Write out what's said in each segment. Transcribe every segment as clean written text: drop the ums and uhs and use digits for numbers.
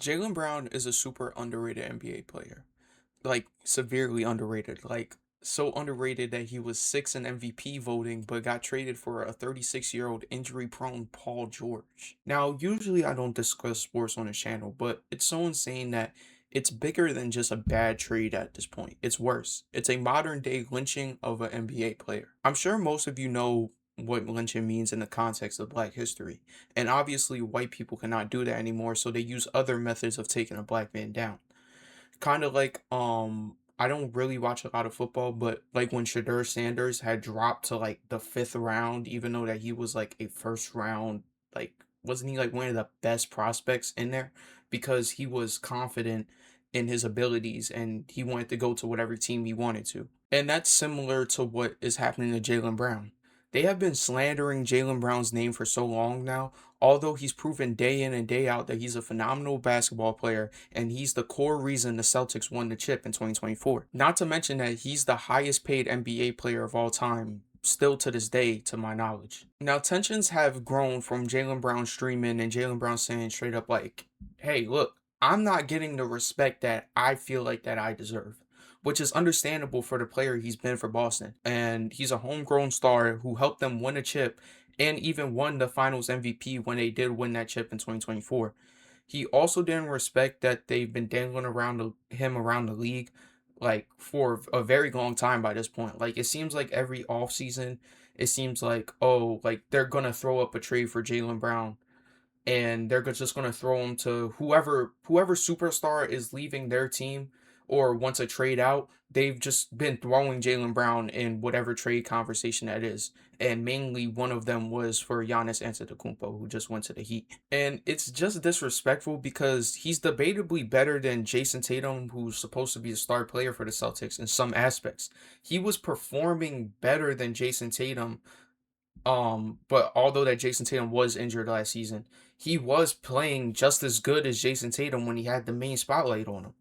Jaylen Brown is a super underrated NBA player. Like severely underrated. Like so underrated that he was sixth in MVP voting, but got traded for a 36-year-old injury-prone Paul George. Now, usually I don't discuss sports on the channel, but it's so insane that it's bigger than just a bad trade at this point. It's worse. It's a modern day lynching of an NBA player. I'm sure most of you know what lynching means in the context of Black history. And obviously, white people cannot do that anymore, so they use other methods of taking a black man down. Kind of like I don't really watch a lot of football, but like when Shadur Sanders had dropped to like the fifth round, even though that he was like a first round, like wasn't he like one of the best prospects in there because he was confident in his abilities and he wanted to go to whatever team he wanted to. And that's similar to what is happening to Jaylen Brown. They have been slandering Jaylen Brown's name for so long now, although he's proven day in and day out that he's a phenomenal basketball player and he's the core reason the Celtics won the chip in 2024. Not to mention that he's the highest paid NBA player of all time, still to this day, to my knowledge. Now, tensions have grown from Jaylen Brown streaming and Jaylen Brown saying straight up, like, hey, look, I'm not getting the respect that I feel like that I deserve. Which is understandable for the player he's been for Boston. And he's a homegrown star who helped them win a chip and even won the finals MVP when they did win that chip in 2024. He also didn't respect that they've been dangling him around the league like for a very long time by this point. Like it seems like every offseason, it seems like, oh, like they're gonna throw up a trade for Jaylen Brown and they're just going to throw him to whoever superstar is leaving their team or wants a trade out. They've just been throwing Jaylen Brown in whatever trade conversation that is. And mainly one of them was for Giannis Antetokounmpo, who just went to the Heat. And it's just disrespectful because he's debatably better than Jason Tatum, who's supposed to be a star player for the Celtics in some aspects. He was performing better than Jason Tatum, but although that Jason Tatum was injured last season, he was playing just as good as Jason Tatum when he had the main spotlight on him.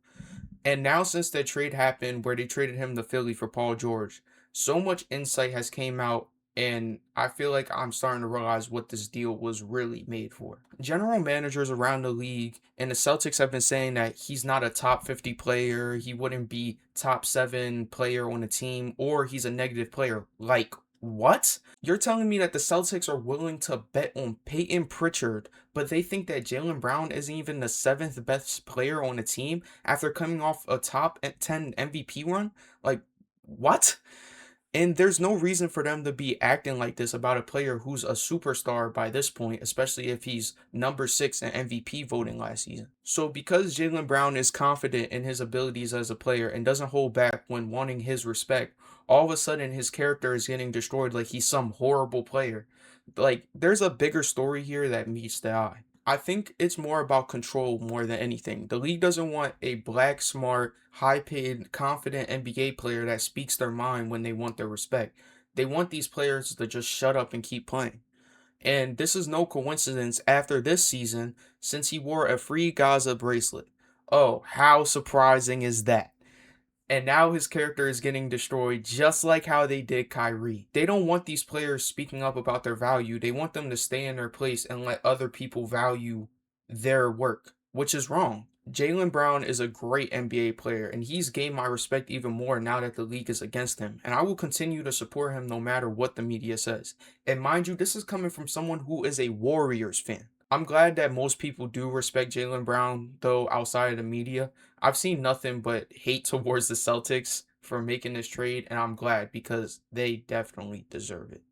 And now since that trade happened where they traded him to Philly for Paul George, so much insight has came out and I feel like I'm starting to realize what this deal was really made for. General managers around the league and the Celtics have been saying that he's not a top 50 player, he wouldn't be top 7 player on the team, or he's a negative player. Like, what? You're telling me that the Celtics are willing to bet on Peyton Pritchard, but they think that Jaylen Brown isn't even the seventh best player on the team after coming off a top 10 MVP run? Like, what? And there's no reason for them to be acting like this about a player who's a superstar by this point, especially if he's number 6 in MVP voting last season. So because Jaylen Brown is confident in his abilities as a player and doesn't hold back when wanting his respect, all of a sudden his character is getting destroyed like he's some horrible player. Like there's a bigger story here that meets the eye. I think it's more about control more than anything. The league doesn't want a black, smart, high paid, confident NBA player that speaks their mind when they want their respect. They want these players to just shut up and keep playing. And this is no coincidence after this season since he wore a free Gaza bracelet. Oh, how surprising is that? And now his character is getting destroyed just like how they did Kyrie. They don't want these players speaking up about their value. They want them to stay in their place and let other people value their work, which is wrong. Jaylen Brown is a great NBA player, and he's gained my respect even more now that the league is against him. And I will continue to support him no matter what the media says. And mind you, this is coming from someone who is a Warriors fan. I'm glad that most people do respect Jaylen Brown, though, outside of the media. I've seen nothing but hate towards the Celtics for making this trade, and I'm glad because they definitely deserve it.